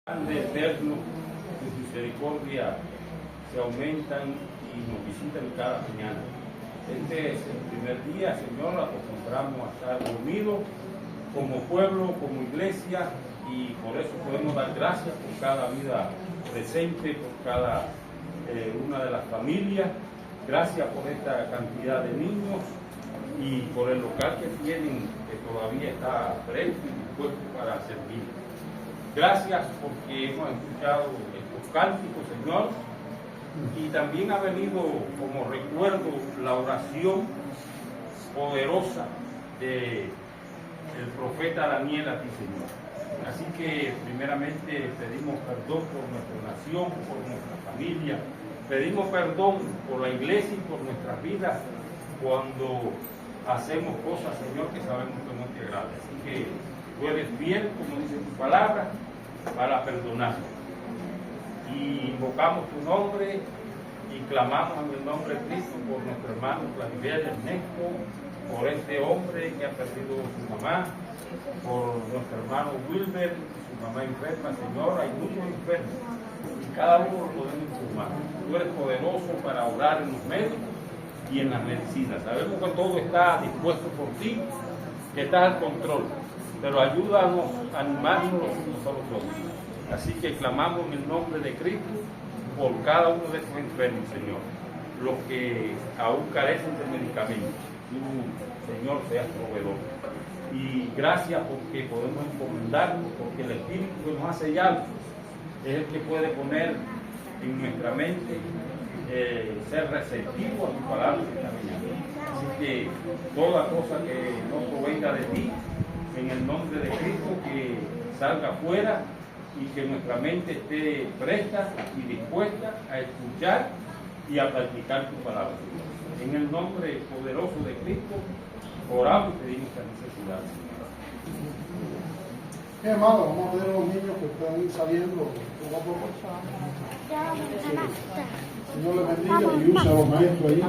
Grande, eterno, tus misericordia se aumentan y nos visitan cada mañana. Este es el primer día, Señor, acostumbramos a estar unidos como pueblo, como iglesia, y por eso podemos dar gracias por cada vida presente, por cada una de las familias. Gracias por esta cantidad de niños y por el local que tienen, que todavía está fresco y dispuesto para servir. Gracias porque hemos escuchado estos cánticos, Señor, y también ha venido como recuerdo la oración poderosa del profeta Daniel a ti, Señor. Así que primeramente pedimos perdón por nuestra nación, por nuestra familia, pedimos perdón por la iglesia y por nuestras vidas cuando hacemos cosas, Señor, que sabemos que no te agradan. Así que tú eres fiel, como dice tu palabra, para perdonar. Y invocamos tu nombre y clamamos en el nombre de Cristo por nuestro hermano Claribel Ernesto, por este hombre que ha perdido a su mamá, por nuestro hermano Wilber, su mamá enferma, Señor. Hay muchos enfermos y cada uno lo podemos informar. Tú eres poderoso para orar en los médicos y en las medicinas. Sabemos que todo está dispuesto por ti, que estás al control, pero ayúdanos a animarnos los unos a los otros. Así que clamamos en el nombre de Cristo por cada uno de estos enfermos, Señor, los que aún carecen de medicamentos. Tú, Señor, seas proveedor. Y gracias porque podemos encomendarnos, porque el Espíritu que nos ha sellado es el que puede poner en nuestra mente ser receptivo a tu palabra esta mañana. Así que toda cosa que no provenga de ti, en el nombre de Cristo, que salga afuera y que nuestra mente esté presta y dispuesta a escuchar y a practicar tu palabra. En el nombre poderoso de Cristo, oramos y pedimos esta necesidad. Hermano, vamos a ver a los niños que están saliendo poco a poco. Señor les bendiga y usa a los maestros ahí.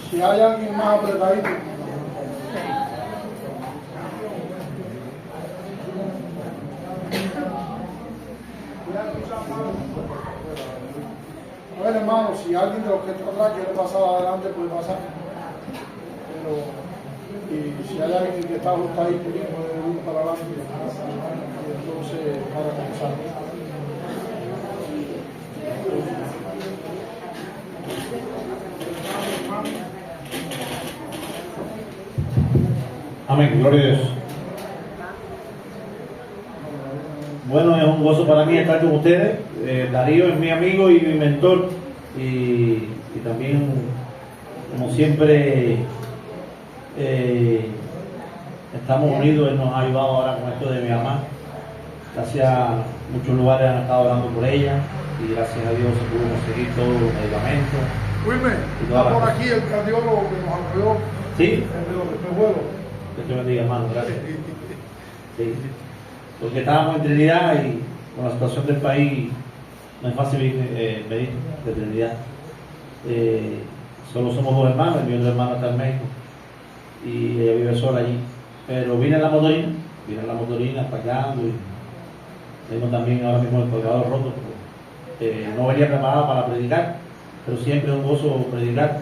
Si hay alguien más apretadito. A ver, hermano, si alguien de los que está atrás quiere pasar adelante, puede pasar. Pero, y si hay alguien que está ajustadito, puede ir para adelante. Y entonces, para comenzar. Amén, gloria a Dios. Bueno, es un gozo para mí estar con ustedes. Darío es mi amigo y mi mentor, y también, como siempre, estamos unidos. Él nos ha ayudado ahora con esto de mi mamá. Gracias a muchos lugares han estado orando por ella, y gracias a Dios se pudo conseguir todos los medicamentos. Wilmer, está por aquí el cardiólogo que nos apoyó. ¿Sí? El de los espejuelos. Que te bendiga, hermano, gracias. Sí. Porque estábamos en Trinidad y con la situación del país no es fácil venir de Trinidad. Solo somos dos hermanos, mi otro hermano está en México y ella vive sola allí. Pero vine en la motorina pagando, y tengo también ahora mismo el colgador roto. No venía preparado para predicar, pero siempre es un gozo predicar.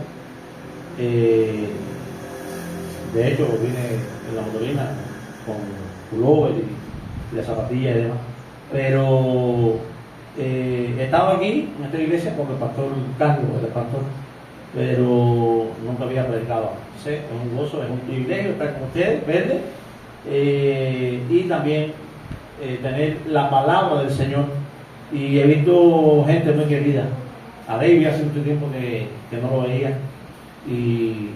De hecho, vine en la motorina con pullover y las zapatillas y demás. Pero he estado aquí en esta iglesia porque el pastor Carlos es el pastor, pero nunca había predicado. Entonces, es un gozo, es un privilegio estar con ustedes, verles, y también tener la palabra del Señor. Y he visto gente muy querida. A David hace mucho tiempo que no lo veía, y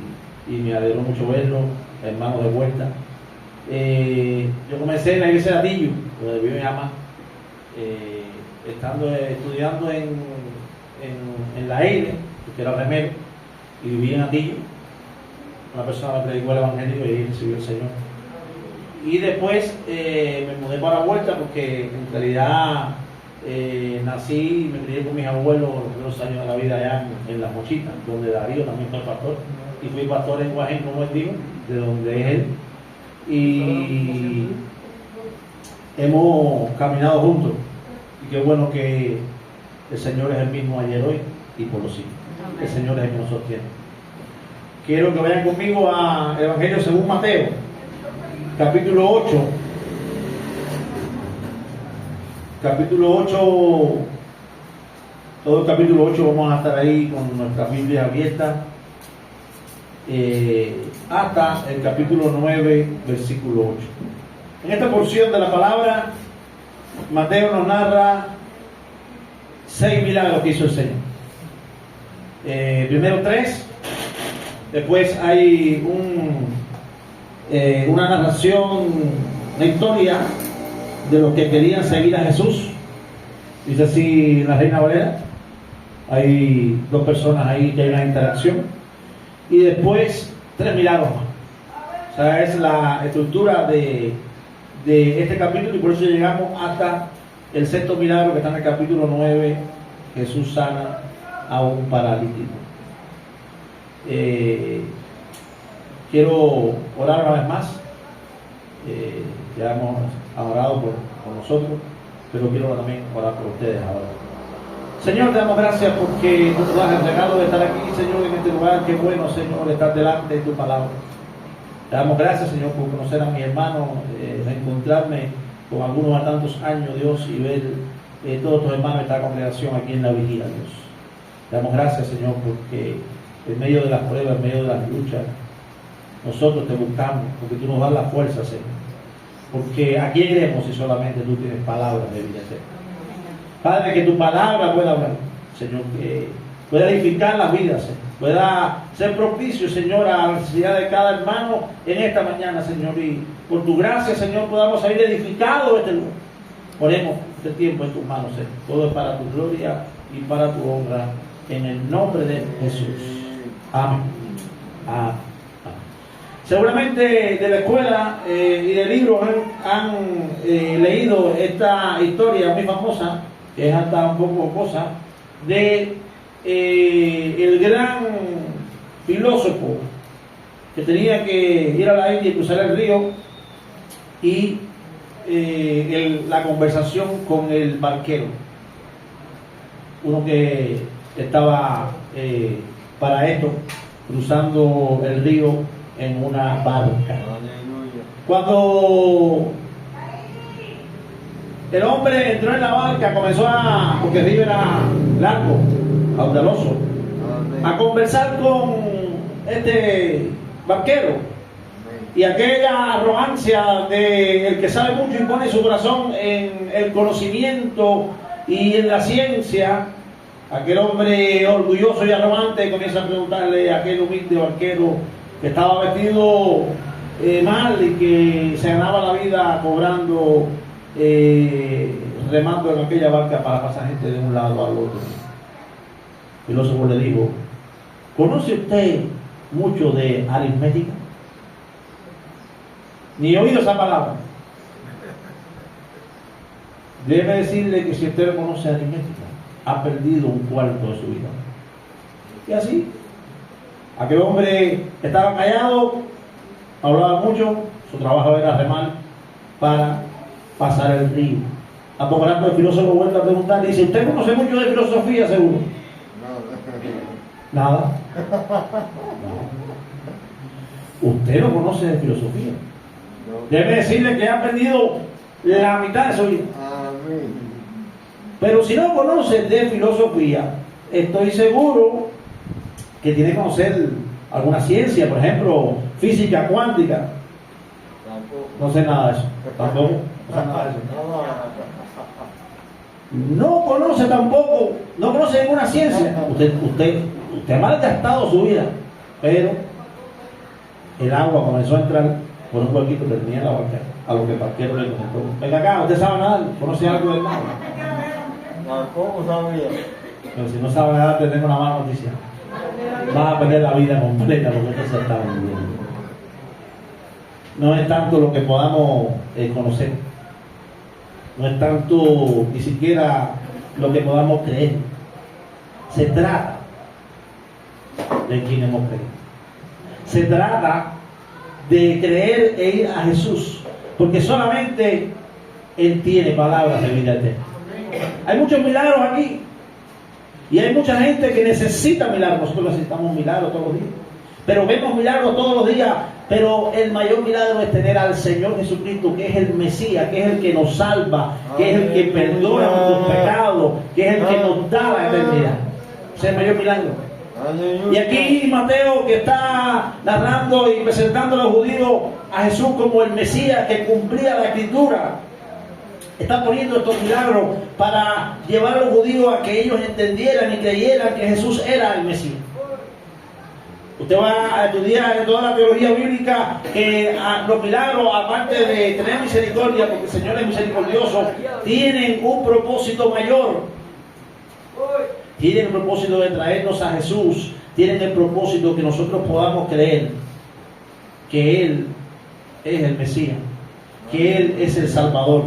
me alegró mucho verlo, hermanos de vuelta. Yo comencé en la iglesia de Atillo, donde vive mi mamá, estudiando en la EIDE, que era remero, y viví en Atillo. Una persona me predicó el evangelio y ahí recibió el Señor. Y después me mudé para Vuelta porque en realidad nací y me crié con mis abuelos los primeros años de la vida allá en La Mochita, donde Darío también fue pastor, y fui pastor en Guajín, como él dijo, de donde es él, y hemos caminado juntos, y qué bueno que el Señor es el mismo ayer, hoy y por los siglos. El Señor es el que nos sostiene. Quiero que vayan conmigo a Evangelio según Mateo, capítulo 8. Capítulo 8, todo el capítulo 8 vamos a estar ahí con nuestra Biblia abierta hasta el capítulo 9, versículo 8. En esta porción de la palabra, Mateo nos narra 6 milagros que hizo el Señor. Primero 3, después hay una narración, una historia de los que querían seguir a Jesús. Dice así la Reina Valera. Hay 2 personas ahí que hay una interacción. Y después 3 milagros más. O sea, es la estructura de este capítulo, y por eso llegamos hasta el 6º milagro, que está en el capítulo 9. Jesús sana a un paralítico. Quiero orar una vez más. Ya hemos orado por nosotros, pero quiero también orar por ustedes ahora. Señor, te damos gracias porque nos das el regalo de estar aquí, Señor, en este lugar. Qué bueno, Señor, estar delante de tu palabra. Te damos gracias, Señor, por conocer a mi hermano, reencontrarme con algunos de tantos años, Dios, y ver todos tus hermanos de esta congregación aquí en la vigilia, Dios. Te damos gracias, Señor, porque en medio de las pruebas, en medio de las luchas, nosotros te buscamos, porque tú nos das la fuerza, Señor. Porque ¿a quién iremos si solamente tú tienes palabras de vida eterna? Padre, que tu palabra pueda hablar, Señor, que pueda edificar las vidas, Señor, pueda ser propicio, Señor, a la necesidad de cada hermano en esta mañana, Señor, y por tu gracia, Señor, podamos salir edificados de este lugar. Ponemos este tiempo en tus manos, Señor. Todo es para tu gloria y para tu honra, en el nombre de Jesús. Amén. Amén. Seguramente de la escuela y de libros han leído esta historia muy famosa, que es hasta un poco jocosa, de el gran filósofo que tenía que ir a la India y cruzar el río, y la conversación con el barquero, uno que estaba para esto cruzando el río en una barca. Cuando el hombre entró en la barca, comenzó porque el río era largo, caudaloso, a conversar con este barquero, y aquella arrogancia de el que sabe mucho y pone su corazón en el conocimiento y en la ciencia, aquel hombre orgulloso y arrogante comienza a preguntarle a aquel humilde barquero que estaba vestido mal y que se ganaba la vida cobrando, remando en aquella barca para pasar gente de un lado al otro. El filósofo le dijo: ¿conoce usted mucho de aritmética? Ni he oído esa palabra. Debe decirle que si usted no conoce aritmética, ha perdido un cuarto de su vida. Y así, aquel hombre estaba callado, hablaba mucho, su trabajo era remar para pasar el río. A poco rato el filósofo vuelve a preguntar y dice: ¿usted conoce mucho de filosofía, seguro? Nada. No. ¿Usted no conoce de filosofía? Debe decirle que ha perdido la mitad de su vida. Pero si no conoce de filosofía, estoy seguro que tiene que conocer alguna ciencia, por ejemplo, física cuántica. No sé nada de eso. Tampoco. No sé nada de eso. No conoce tampoco, no conoce ninguna ciencia. Usted ha malgastado su vida, pero el agua comenzó a entrar por un huequito que tenía en la barca, a lo que el barquero le comentó: venga acá, ¿usted sabe nada? ¿Conoce algo del mar? ¿Cómo sabía? Pero si no sabe nada, tenemos una mala noticia. Vas a perder la vida completa porque usted se está viviendo. No es tanto lo que podamos conocer, no es tanto ni siquiera lo que podamos creer. Se trata de quien hemos creído. Se trata de creer e ir a Jesús, porque solamente Él tiene palabras de vida eterna. Hay muchos milagros aquí y hay mucha gente que necesita milagros. Nosotros necesitamos milagros todos los días, pero vemos milagros todos los días. Pero el mayor milagro es tener al Señor Jesucristo, que es el Mesías, que es el que nos salva, que es el que perdona nuestros pecados, que es el que nos da la eternidad. Ese es el mayor milagro. Y aquí Mateo, que está narrando y presentando a los judíos a Jesús como el Mesías que cumplía la Escritura, está poniendo estos milagros para llevar a los judíos a que ellos entendieran y creyeran que Jesús era el Mesías. Usted va a estudiar en toda la teología bíblica que los milagros, aparte de tener misericordia, porque el Señor es misericordioso, tienen un propósito mayor. Tienen el propósito de traernos a Jesús. Tienen el propósito que nosotros podamos creer que Él es el Mesías, que Él es el Salvador.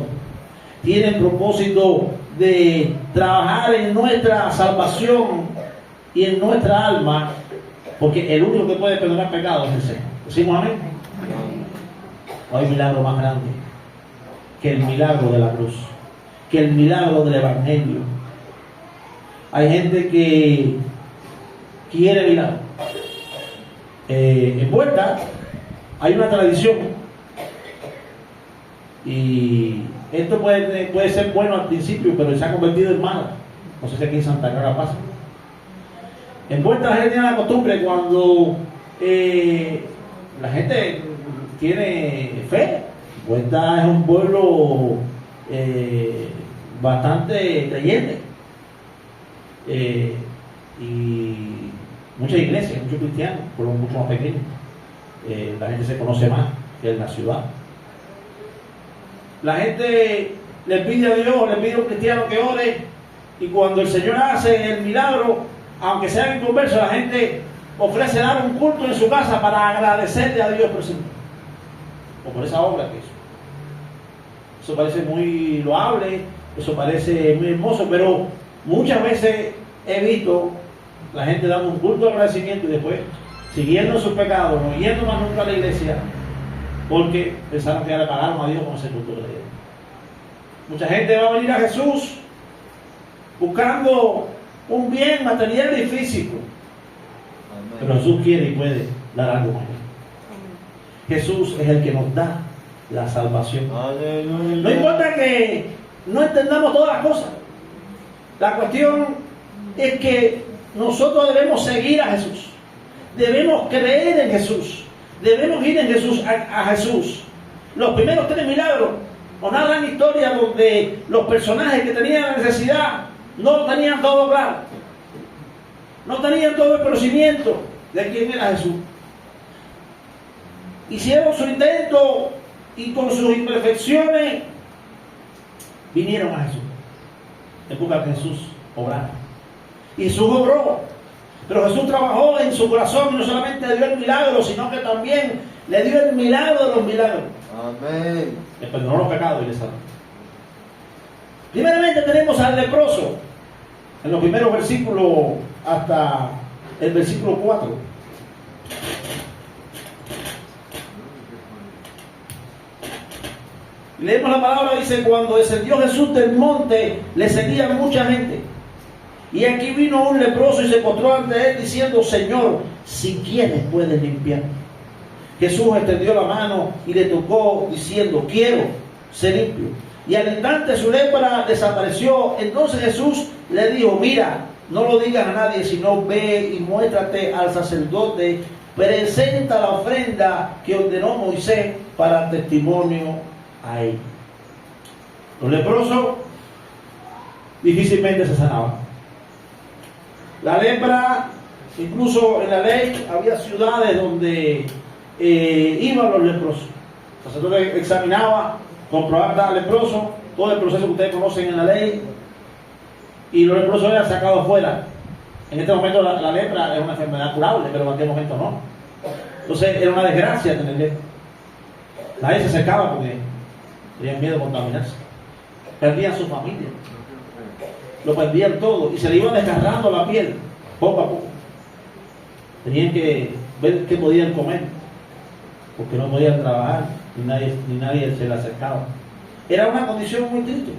Tienen el propósito de trabajar en nuestra salvación y en nuestra alma, porque el único que puede perdonar pecados es el Señor. ¿Decimos amén? No hay milagro más grande que el milagro de la cruz, que el milagro del Evangelio. Hay gente que quiere milagro. En Puerta hay una tradición, y esto puede ser bueno al principio, pero se ha convertido en malo. No sé si aquí en Santa Clara pasa. En Puerta la gente tiene la costumbre, cuando la gente tiene fe. Puerta es un pueblo bastante creyente, y muchas iglesias, muchos cristianos, pero mucho más pequeños. La gente se conoce más que en la ciudad. La gente le pide a Dios, le pide a un cristiano que ore, y cuando el Señor hace el milagro, aunque sea inconverso, la gente ofrece dar un culto en su casa para agradecerle a Dios por eso, o por esa obra que hizo. Eso parece muy loable, eso parece muy hermoso, pero muchas veces he visto la gente dando un culto de agradecimiento y después siguiendo sus pecados, no yendo más nunca a la iglesia, porque pensaron que ya le pagaron a Dios con ese culto de la iglesia. Mucha gente va a venir a Jesús buscando un bien material y físico. Amén. Pero Jesús quiere y puede dar algo mayor. Jesús es el que nos da la salvación. Aleluya. No importa que no entendamos todas las cosas. La cuestión es que nosotros debemos seguir a Jesús. Debemos creer en Jesús. Debemos ir en Jesús, a Jesús. Los primeros 3 milagros nos narran historias donde los personajes que tenían la necesidad no tenían todo claro, no tenían todo el conocimiento de quién era Jesús. Hicieron su intento y con sus imperfecciones vinieron a Jesús en busca de Jesús obrara. Y Jesús obró, pero Jesús trabajó en su corazón y no solamente le dio el milagro, sino que también le dio el milagro de los milagros. Amén. Le perdonó los pecados y le salvó. Primeramente tenemos al leproso en los primeros versículos hasta el versículo 4. Leemos la palabra, dice: cuando descendió Jesús del monte, le seguía mucha gente. Y aquí vino un leproso y se postró ante él diciendo: Señor, si quieres puedes limpiar. Jesús extendió la mano y le tocó diciendo: quiero ser limpio. Y al instante su lepra desapareció. Entonces Jesús le dijo: mira, no lo digas a nadie, sino ve y muéstrate al sacerdote, presenta la ofrenda que ordenó Moisés para testimonio a él. Los leprosos difícilmente se sanaban. La lepra, incluso en la ley, había ciudades donde iban los leprosos. El sacerdote examinaba, comprobaba que estaba leproso, todo el proceso que ustedes conocen en la ley, y los leprosos eran sacados afuera. En este momento la lepra es una enfermedad curable, pero en aquel momento no. Entonces era una desgracia tener lepra. Nadie se acercaba porque tenían miedo de contaminarse. perdían su familia, lo perdían todo y se le iba desgarrando la piel poco a poco. Tenían que ver qué podían comer, porque no podían trabajar, ni nadie se le acercaba. Era una condición muy triste.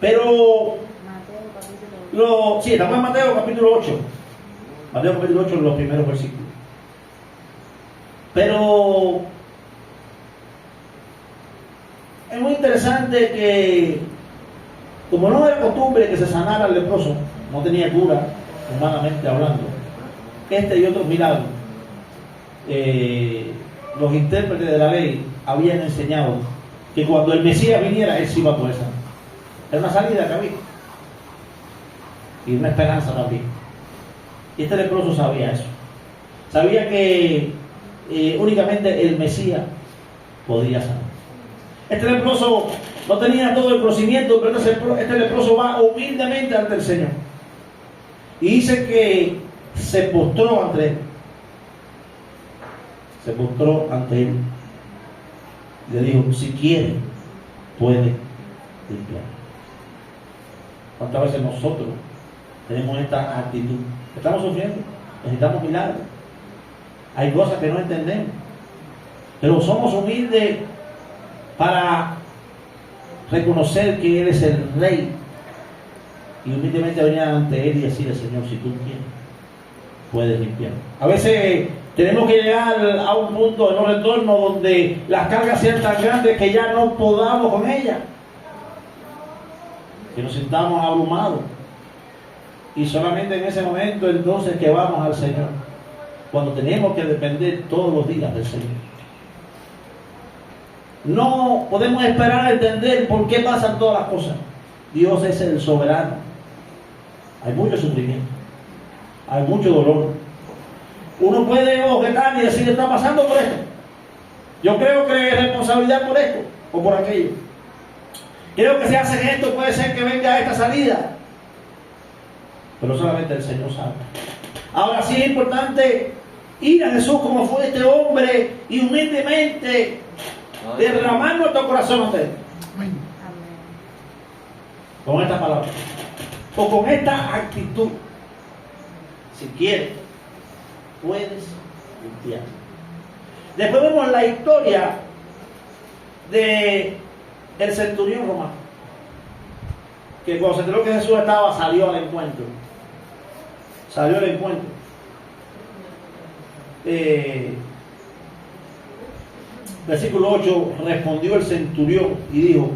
Pero sí, estamos en Mateo capítulo 8. Mateo capítulo 8, los primeros versículos. Pero es muy interesante que, como no era costumbre que se sanara el leproso, no tenía cura, humanamente hablando, este y otros milagros, los intérpretes de la ley habían enseñado que cuando el Mesías viniera, él sí iba a poder sanar. Era una salida que había y una esperanza también. Y este leproso sabía eso. Sabía que únicamente el Mesías podía sanar. Este leproso no tenía todo el conocimiento, pero este leproso va humildemente ante el Señor. Y dice que se postró ante él. Se postró ante él. Y le dijo, si quiere, puede limpiar. ¿Cuántas veces nosotros tenemos esta actitud? Estamos sufriendo, necesitamos milagros. Hay cosas que no entendemos, pero somos humildes para reconocer que Él es el Rey y humildemente venir ante Él y decirle, Señor, si tú quieres, puedes limpiar. A veces tenemos que llegar a un punto de no retorno donde las cargas sean tan grandes que ya no podamos con ellas, que nos sintamos abrumados, y solamente en ese momento entonces que vamos al Señor, cuando tenemos que depender todos los días del Señor. No podemos esperar a entender por qué pasan todas las cosas. Dios es el soberano. Hay mucho sufrimiento, hay mucho dolor. Uno puede objetar y decir, está pasando por esto, yo creo que es responsabilidad por esto o por aquello, creo que si hacen esto puede ser que venga esta salida, pero solamente el Señor sabe. Ahora sí es importante ir a Jesús como fue este hombre y humildemente derramar nuestro corazón ante Él. Con esta palabra o con esta actitud. Si quieres, puedes limpiar. Después vemos la historia de el centurión romano, que cuando se enteró que Jesús estaba, salió al encuentro. Versículo 8, respondió el centurión y dijo,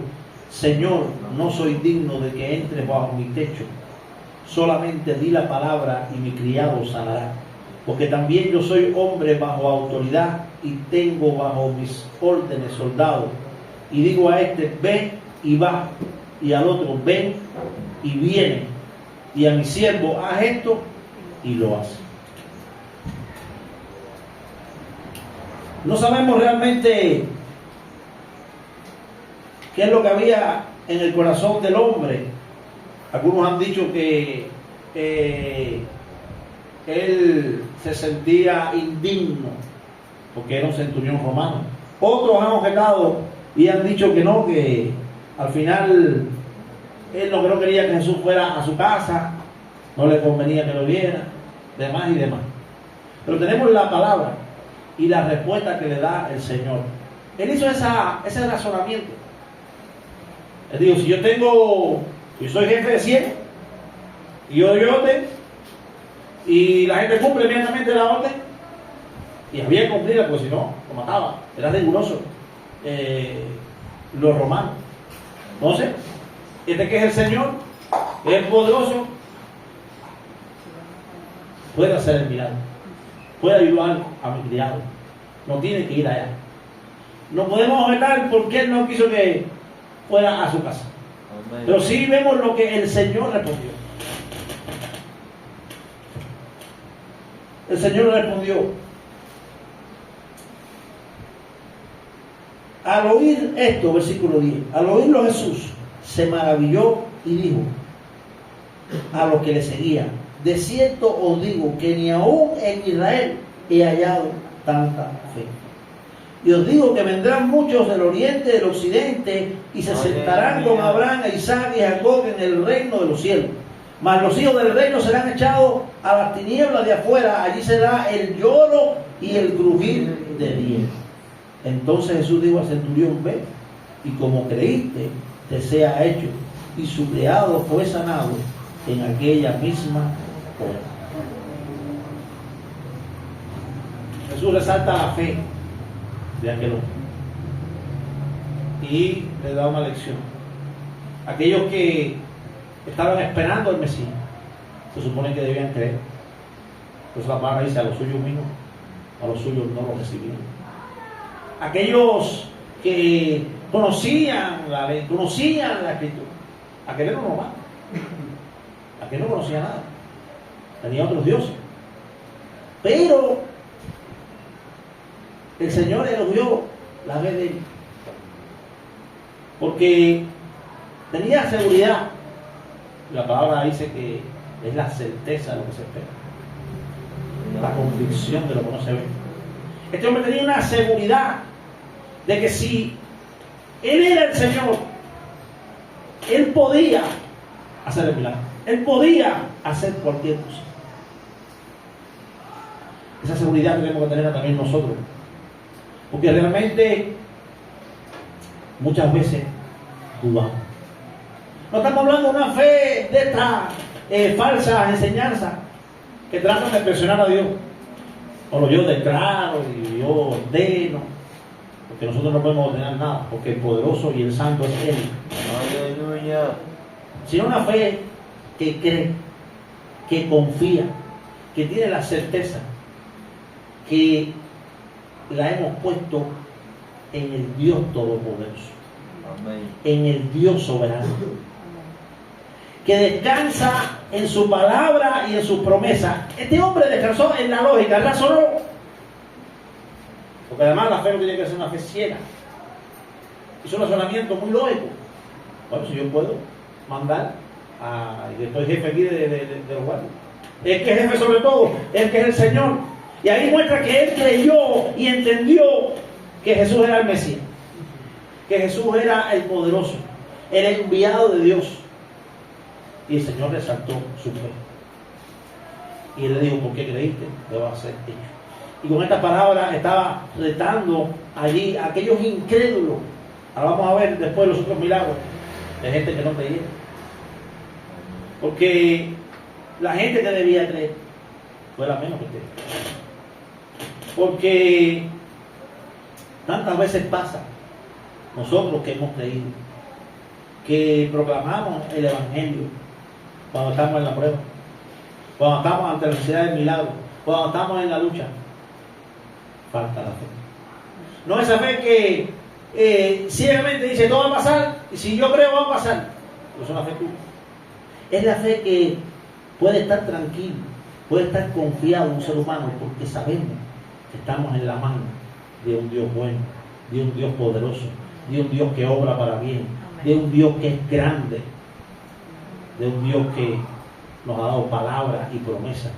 Señor, no soy digno de que entres bajo mi techo, solamente di la palabra y mi criado sanará, porque también yo soy hombre bajo autoridad y tengo bajo mis órdenes soldados, y digo a este, ven y va, y al otro, ven y viene, y a mi siervo, haz esto, y lo hace. No sabemos realmente qué es lo que había en el corazón del hombre. Algunos han dicho que él se sentía indigno porque era un centurión romano. Otros han objetado y han dicho que no, que al final él no quería que Jesús fuera a su casa, no le convenía que lo viera, demás y demás. Pero tenemos la palabra y la respuesta que le da el Señor. Él hizo ese razonamiento. Él dijo, si yo soy jefe de 100 y yo doy orden y la gente cumple inmediatamente la orden, y había que cumplirla, porque si no, lo mataba. Era riguroso los romanos. Entonces, este que es el Señor, es el poderoso, puede hacer el milagro, puede ayudar a mi criado, no tiene que ir allá. No podemos objetar porque Él no quiso que fuera a su casa. Amén. Pero sí vemos lo que el Señor respondió. El Señor respondió. Al oír esto, versículo 10, al oírlo Jesús se maravilló y dijo a los que le seguían, de cierto os digo que ni aún en Israel he hallado tanta fe. Y os digo que vendrán muchos del oriente y del occidente y se sentarán con Abraham, Isaac y Jacob en el reino de los cielos. Mas los hijos del reino serán echados a las tinieblas de afuera. Allí será el lloro y el crujir de dientes. Entonces Jesús dijo al centurión: ve, y como creíste, te sea hecho. Y su criado fue sanado en aquella misma hora. Jesús resalta la fe de aquel hombre y le da una lección. Aquellos que estaban esperando al Mesías, se supone que debían creer. Pues la palabra dice: a los suyos vino, a los suyos no los recibieron. Aquellos que conocían la ley, conocían la escritura, aquel era normal, aquel no conocía nada, tenía otros dioses, pero el Señor elogió la fe de él porque tenía seguridad. La palabra dice que es la certeza de lo que se espera, la convicción de lo que no se ve. Este hombre tenía una seguridad de que si él era el Señor, él podía hacer el milagro, él podía hacer cualquier cosa. Esa seguridad tenemos que tener también nosotros, porque realmente muchas veces dudamos. No estamos hablando de una fe de estas falsas enseñanzas que tratan de presionar a Dios. O yo declaro y yo ordeno, porque nosotros no podemos ordenar nada, porque el poderoso y el santo es Él. Aleluya. Sino una fe que cree, que confía, que tiene la certeza que la hemos puesto en el Dios Todopoderoso, Amén. en el Dios soberano, que descansa en su palabra y en sus promesas. Este hombre descansó en la lógica, razonó, porque además la fe no tiene que ser una fe ciega, es un razonamiento muy lógico. Bueno, si yo puedo mandar yo estoy jefe aquí de los guardias, el que es jefe sobre todo, el que es el Señor, y ahí muestra que él creyó y entendió que Jesús era el Mesías, que Jesús era el poderoso, era el enviado de Dios. Y el Señor resaltó su fe. Y él le dijo: ¿por qué creíste? Te va a ser hecho. Y con esta palabra estaba retando allí a aquellos incrédulos. Ahora vamos a ver después los otros milagros de gente que no creía. Porque la gente que debía creer fue la menos que creía. Porque tantas veces pasa, nosotros que hemos creído, que proclamamos el Evangelio cuando estamos en la prueba, cuando estamos ante la necesidad del milagro, cuando estamos en la lucha, falta la fe. No esa fe que ciegamente dice todo va a pasar, y si yo creo va a pasar. No es una fe tuya. Es la fe que puede estar tranquilo, puede estar confiado en un ser humano, porque sabemos que estamos en la mano de un Dios bueno, de un Dios poderoso, de un Dios que obra para bien, de un Dios que es grande, de un Dios que nos ha dado palabra y promesa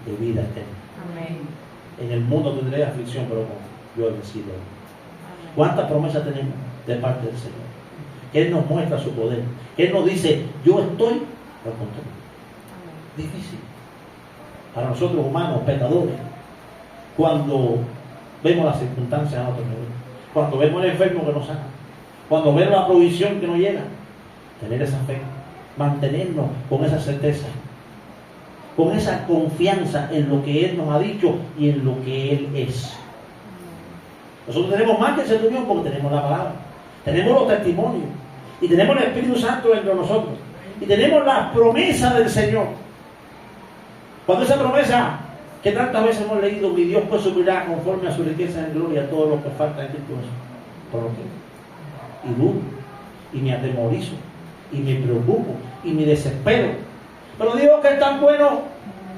de vida eterna. Amén. En el mundo tendré aflicción, pero yo he vencido. ¿Cuántas promesas tenemos de parte del Señor? Que Él nos muestra su poder, que Él nos dice: yo estoy al control. Difícil para nosotros humanos, pecadores, cuando vemos las circunstancias a otro nivel, cuando vemos el enfermo que nos sana, cuando vemos la provisión que nos llega, tener esa fe, mantenernos con esa certeza, con esa confianza en lo que Él nos ha dicho y en lo que Él es. Nosotros tenemos más que el centurión porque tenemos la palabra, tenemos los testimonios y tenemos el Espíritu Santo dentro de nosotros y tenemos las promesas del Señor. Cuando esa promesa que tantas veces hemos leído: mi Dios pues suplirá conforme a su riqueza en gloria todo lo que falta en Cristo Jesús. Por lo que y dudo y me atemorizo y me preocupo y me desespero, pero Dios, que es tan bueno,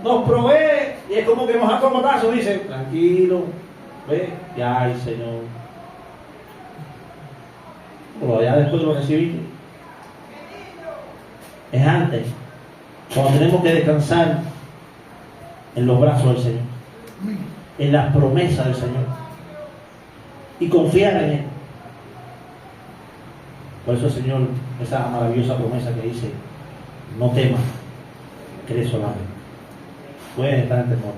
nos provee, y es como que nos da cocotazo, dice: tranquilo, ve, ya hay Señor. Pero ya después de lo recibir, es antes, cuando tenemos que descansar en los brazos del Señor, en las promesas del Señor. y confiar en Él. Por eso el Señor, esa maravillosa promesa que dice, no temas, cree solamente. Puedes estar en temor,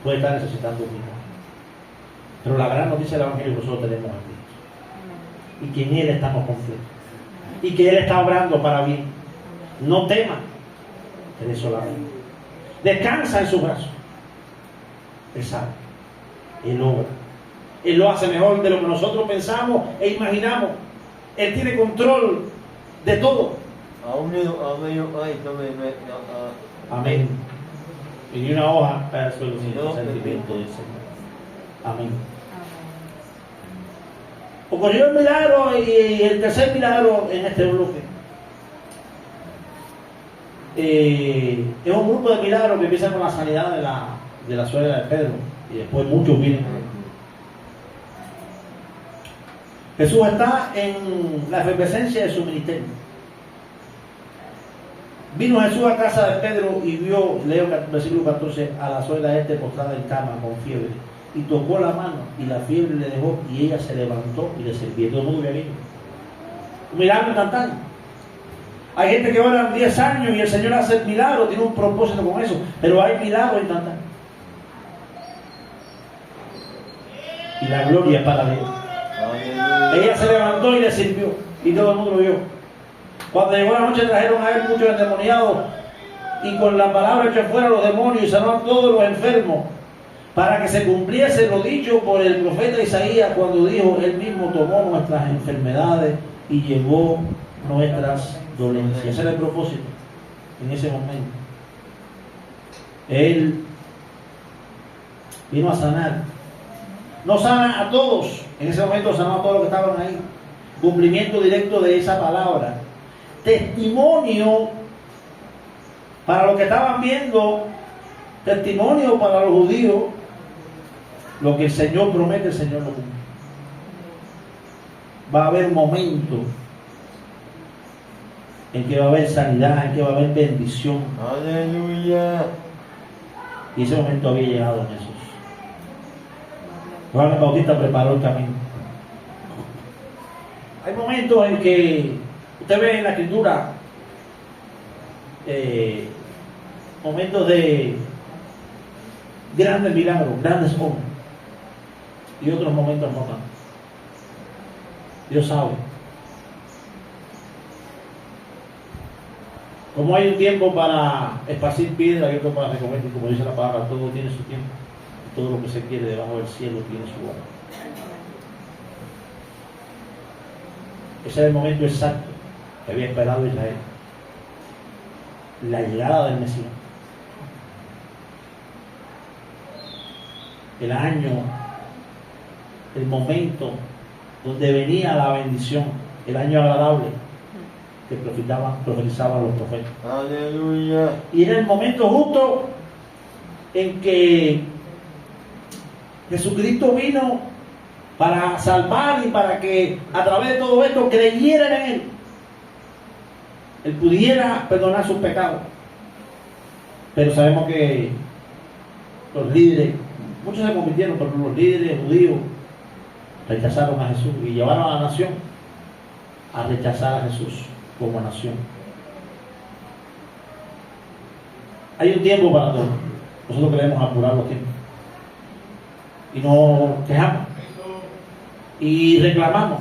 puedes estar necesitando un milagro, pero la gran noticia del Evangelio que nosotros tenemos aquí, y que en Él estamos confiados, y que Él está obrando para bien. No temas, cree solamente. Descansa en su brazo. Él sabe, Él obra, Él lo hace mejor de lo que nosotros pensamos e imaginamos. Él tiene control de todo. Amén. Y ni una hoja para el suelo sin el sentimiento del Señor. Amén. Ocurrió el milagro y el tercer milagro en este bloque. Es un grupo de milagros que empieza con la sanidad de la suegra de Pedro y después muchos vienen. Jesús está en la efervescencia de su ministerio. Vino Jesús a casa de Pedro y vio, leo versículo 14, a la suegra de postrada en cama con fiebre, y tocó la mano y la fiebre le dejó y ella se levantó y le sirvió. Todo el mundo había visto un milagro instantáneo. Hay gente que ora 10 años y el Señor hace el milagro, tiene un propósito con eso, pero hay milagros instantáneos. Y la gloria es para Dios. Ella se levantó y le sirvió y todo el mundo lo vio. Cuando llegó la noche trajeron a él muchos endemoniados y con la palabra echó fuera los demonios y sanó a todos los enfermos, para que se cumpliese lo dicho por el profeta Isaías cuando dijo: Él mismo tomó nuestras enfermedades y llevó nuestras dolencias. Ese era el propósito en ese momento. Él vino a sanar. No sana a todos, en ese momento sanó a todos los que estaban ahí. Cumplimiento directo de esa palabra. Testimonio para los que estaban viendo, testimonio para los judíos. Lo que el Señor promete, el Señor lo cumple. Va a haber un momento en que va a haber sanidad, en que va a haber bendición. Aleluya. Y ese momento había llegado en Jesús. Juan el Bautista preparó el camino. Hay momentos en que usted ve en la Escritura momentos de grandes milagros, grandes obras, y otros momentos no tanto. Dios sabe. Como hay un tiempo para esparcir piedra y otro para recoger, y como dice la palabra, todo tiene su tiempo. Todo lo que se quiere debajo del cielo tiene su hora. Ese era el momento exacto que había esperado Israel. La llegada del Mesías. El año, el momento donde venía la bendición, el año agradable que profetizaban los profetas. Aleluya. Y era el momento justo en que Jesucristo vino para salvar y para que a través de todo esto creyeran en Él. Él pudiera perdonar sus pecados. Pero sabemos que los líderes, muchos se convirtieron, pero los líderes judíos rechazaron a Jesús y llevaron a la nación a rechazar a Jesús como nación. Hay un tiempo para todo. Nosotros queremos apurar los tiempos y nos quejamos y reclamamos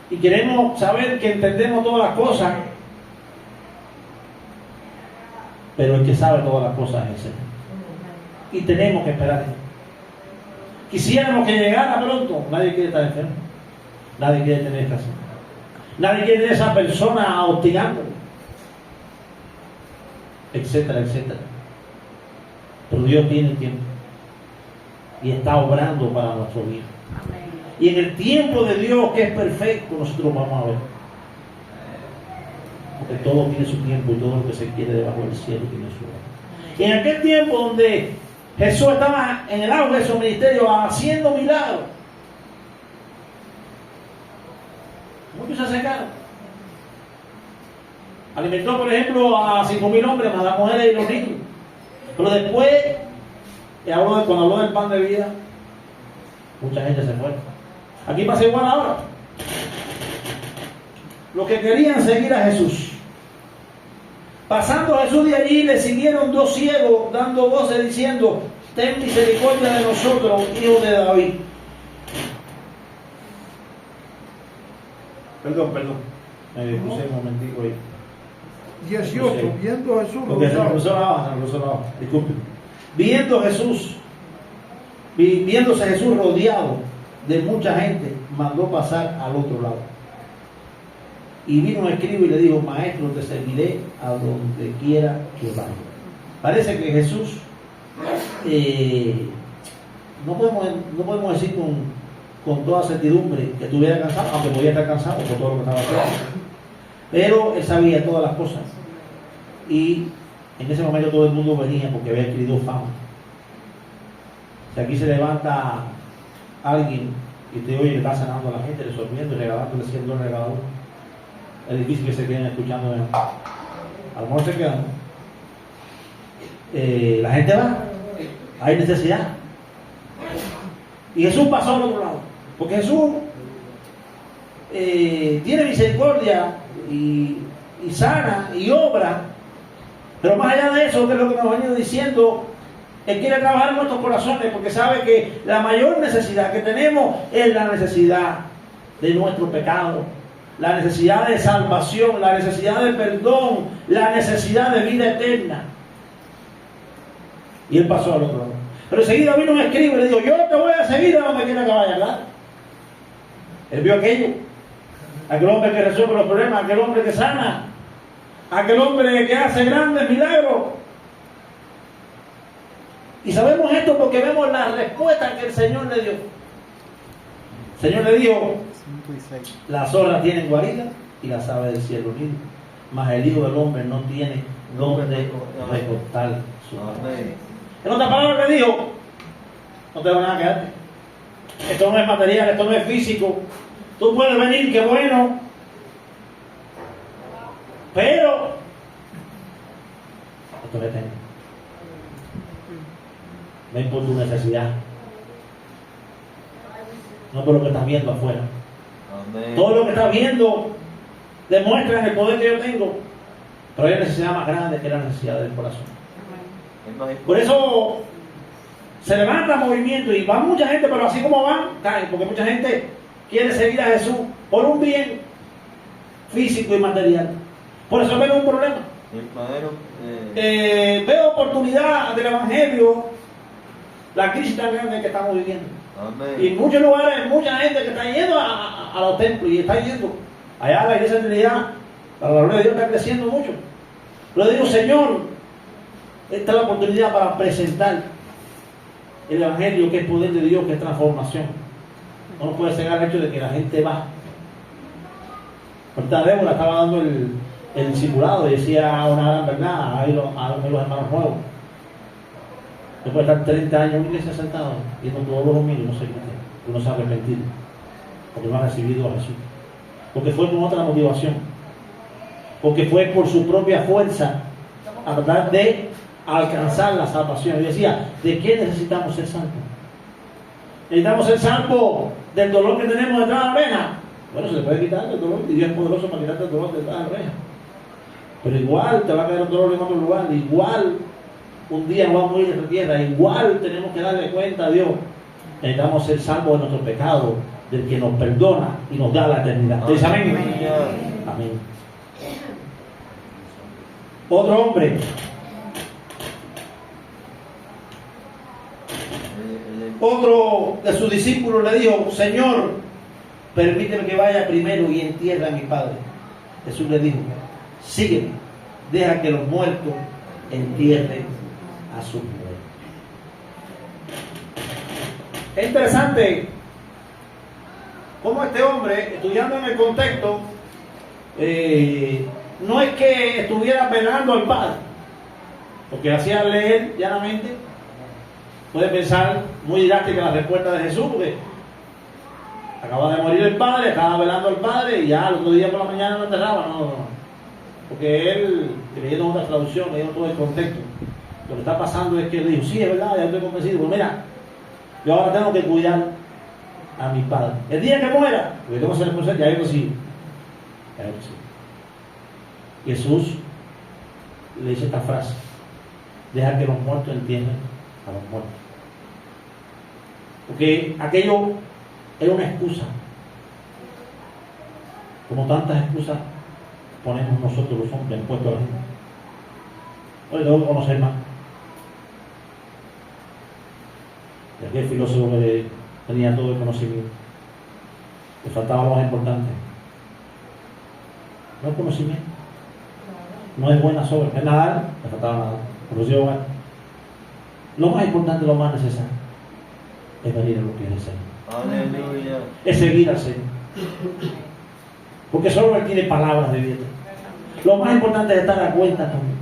y queremos saber que entendemos todas las cosas, pero el que sabe todas las cosas es el Señor, y tenemos que esperar. Quisiéramos que llegara pronto. Nadie quiere estar enfermo, nadie quiere tener casa, nadie quiere tener esa persona hostigándolo, etcétera, etcétera. Pero Dios tiene tiempo y está obrando para nuestro bien. Amén. Y en el tiempo de Dios, que es perfecto, nosotros vamos a ver. Porque todo tiene su tiempo y todo lo que se quiere debajo del cielo tiene su hora. Y en aquel tiempo donde Jesús estaba en el auge de su ministerio haciendo milagros, muchos se acercaron. Alimentó, por ejemplo, a 5,000 hombres, más las mujeres y los niños. Pero después, cuando habló del pan de vida, mucha gente se fue. Aquí pasa igual ahora. Los que querían seguir a Jesús. Pasando Jesús de allí, le siguieron dos ciegos, dando voces diciendo: ten misericordia de nosotros, hijo de David. Perdón. Me puse un momentico ahí. 18, viendo a Jesús Porque se me cruzó la hoja. Disculpen. Viéndose Jesús rodeado de mucha gente, mandó pasar al otro lado. Y vino un escriba y le dijo: maestro, te seguiré a donde quiera que vaya. Parece que Jesús, no podemos decir con toda certidumbre que estuviera cansado, aunque podía estar cansado por todo lo que estaba haciendo. Pero él sabía todas las cosas. Y en ese momento todo el mundo venía porque había adquirido fama. Si aquí se levanta alguien y te oye, le está sanando a la gente, resolviendo y regalándole $100 a cada uno, es difícil que se queden escuchando. A lo mejor se quedan. La gente va, hay necesidad. Y Jesús pasó al otro lado, porque Jesús tiene misericordia y sana y obra, pero más allá de eso, que es lo que nos ha venido diciendo, Él quiere trabajar en nuestros corazones, porque sabe que la mayor necesidad que tenemos es la necesidad de nuestro pecado, la necesidad de salvación, la necesidad de perdón, la necesidad de vida eterna. Y Él pasó al otro lado. Pero enseguida vino un escriba y le dijo: yo te voy a seguir a donde quiera que vaya, ¿verdad? Él vio aquel hombre que resuelve los problemas, aquel hombre que sana, aquel hombre que hace grandes milagros. Y sabemos esto porque vemos la respuesta que el Señor le dio. El Señor le dijo: las zorras tienen guarida y las aves del cielo nido, mas el Hijo del Hombre no tiene donde recostar su cabeza. En otras palabras le dijo: no te va nada que darte. Esto no es material, esto no es físico. Tú puedes venir, qué bueno, pero esto es eterno. Ven por tu necesidad, no por lo que estás viendo afuera. Amén. Todo lo que estás viendo demuestra el poder que yo tengo, pero hay una necesidad más grande que la necesidad del corazón. Amén. Por eso se levanta movimiento y va mucha gente, pero así como van, caen, porque mucha gente quiere seguir a Jesús por un bien físico y material. Por eso veo un problema. Veo oportunidad del Evangelio, la crisis tan grande que estamos viviendo. Amén. Y en muchos lugares, mucha gente que está yendo a los templos y está yendo allá a la iglesia de Trinidad, para la gloria de Dios, está creciendo mucho. Pero digo: Señor, esta es la oportunidad para presentar el Evangelio, que es poder de Dios, que es transformación. No nos puede cegar el hecho de que la gente va. Ahorita Débora estaba dando el discipulado y decía una gran verdad: ahí los hermanos nuevos. Después de estar 30 años en una iglesia sentado, viendo todos los domingos, no sé qué, uno se ha arrepentido, porque no ha recibido a Jesús. Porque fue con otra motivación. Porque fue por su propia fuerza a tratar de alcanzar la salvación. Y decía: ¿de qué necesitamos ser salvos? Necesitamos ser salvos del dolor que tenemos detrás de la oreja. Bueno, se le puede quitar el dolor, y Dios es poderoso para quitarte el dolor detrás de la oreja. Pero igual te va a caer un dolor en otro lugar, igual un día nos vamos a morir de esta tierra, igual tenemos que darle cuenta a Dios. Necesitamos ser salvos de nuestros pecados, del que nos perdona y nos da la eternidad. ¿Ustedes amén? Amén. Otro hombre, otro de sus discípulos le dijo: Señor, permíteme que vaya primero y entierre a mi padre. Jesús le dijo: sígueme, deja que los muertos entierren a sus muertos. Es interesante cómo este hombre, estudiando en el contexto, no es que estuviera velando al Padre, porque hacía leer llanamente. Puede pensar muy didáctica la respuesta de Jesús, porque acaba de morir el Padre, estaba velando al Padre y ya el otro día por la mañana lo enterraba. No. Porque él, leyendo otra traducción, leyendo todo el contexto, lo que está pasando es que él dijo: sí, es verdad, ya estoy convencido, pero mira, yo ahora tengo que cuidar a mi Padre. El día que muera, porque tengo que ser responsable, ya yo sí. Jesús le dice esta frase: deja que los muertos entierren a los muertos. Porque aquello era una excusa, como tantas excusas ponemos nosotros los hombres impuestos a la gente. Hoy tengo que conocer más. Y aquel filósofo que tenía todo el conocimiento, le faltaba lo más importante: no es conocimiento, no es buena obras, es nadar, le faltaba nada. Lo más importante, lo más necesario, es venir a los pies del Señor. Aleluya. Es seguir al Señor. Porque solo Él tiene palabras de vida. Lo más importante es estar a cuenta con Él.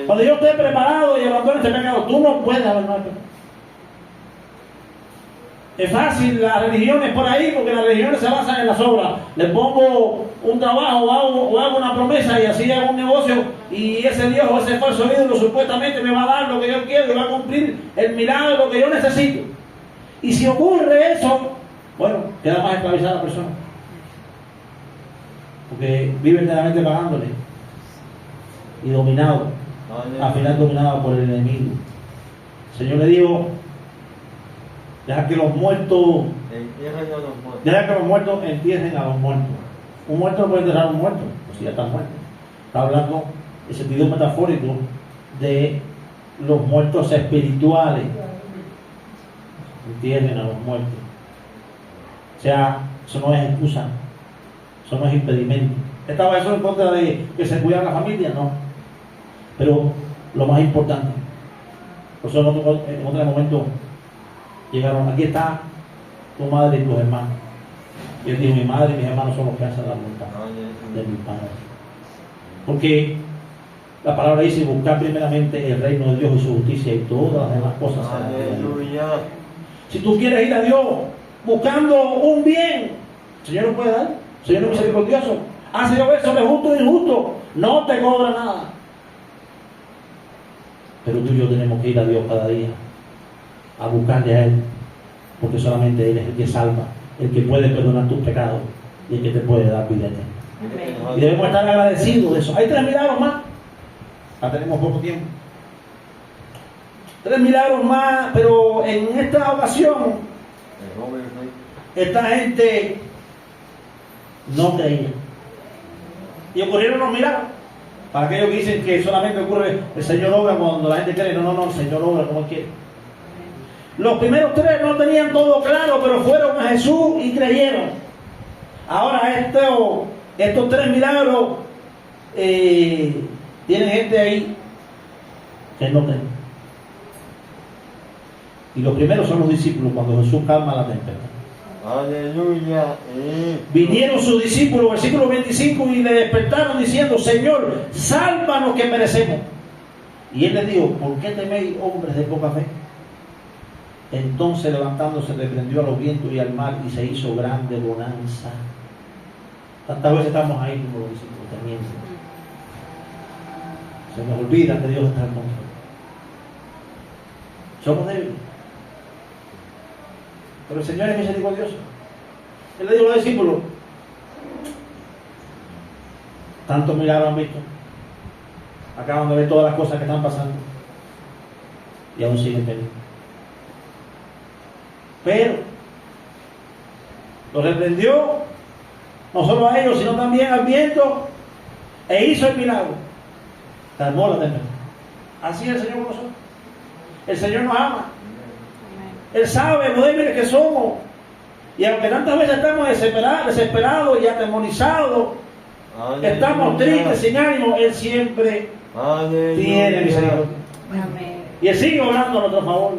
Cuando yo esté preparado y abandono este pecado, tú no puedes abandonar el pecado. Es fácil, las religiones por ahí, porque las religiones se basan en las obras. Le pongo un trabajo o hago una promesa y así hago un negocio, y ese Dios o ese falso ídolo supuestamente me va a dar lo que yo quiero y va a cumplir el milagro que yo necesito. Y si ocurre eso, bueno, queda más esclavizada la persona, porque vive enteramente pagándole y dominado, al final dominado por el enemigo. El Señor le dijo: deja que los muertos entierren a los muertos. Un muerto no puede enterrar a un muerto, pues si ya está muerto. Está hablando en sentido metafórico de los muertos espirituales. Entierren a los muertos. O sea, eso no es excusa, eso no es impedimento. ¿Estaba eso en contra de que se cuidara la familia? No. Pero lo más importante, por eso en otro momento llegaron: aquí está tu madre y tus hermanos. Y él dijo: mi madre y mis hermanos son los que hacen la voluntad de mi Padre. Porque la palabra dice: buscar primeramente el reino de Dios y su justicia, y todas las demás cosas serán añadidas. Si tú quieres ir a Dios buscando un bien, el Señor no puede dar. El Señor es misericordioso. Hace llover sobre justo e injusto, no te cobra nada. Pero tú y yo tenemos que ir a Dios cada día, a buscarle a Él, porque solamente Él es el que salva, el que puede perdonar tus pecados y el que te puede dar vida eterna. Y debemos estar agradecidos de eso. Hay 3 milagros más. Ya tenemos poco tiempo. 3 milagros más, pero en esta ocasión esta gente no creía. Y ocurrieron los milagros. Para aquellos que dicen que solamente ocurre, el Señor obra cuando la gente cree. No, el Señor obra como Él quiere. Los primeros 3 no tenían todo claro, pero fueron a Jesús y creyeron. Ahora estos 3 milagros tienen gente ahí que no creen. Y los primeros son los discípulos, cuando Jesús calma la tempestad. Aleluya. Vinieron sus discípulos, versículo 25, y le despertaron diciendo: Señor, sálvanos que perecemos. Y él les dijo: ¿por qué teméis, hombres de poca fe? Entonces, levantándose, reprendió a los vientos y al mar, y se hizo grande bonanza. Tantas veces estamos ahí como los discípulos, temiendo. Se nos olvida que Dios está en control. Somos débiles, pero el Señor es misericordioso. Él le dijo a los discípulos: tantos milagros han visto, acaban de ver todas las cosas que están pasando, y aún siguen teniendo. Pero los reprendió no solo a ellos, sino también al viento, e hizo el milagro. Calmó la tempestad. Así es el Señor con nosotros. El Señor nos ama. Él sabe lo débiles que somos. Y aunque tantas veces estamos desesperados y atemorizados, estamos tristes, sin ánimo, Él siempre tiene misericordia. Y Él sigue obrando a nuestro favor.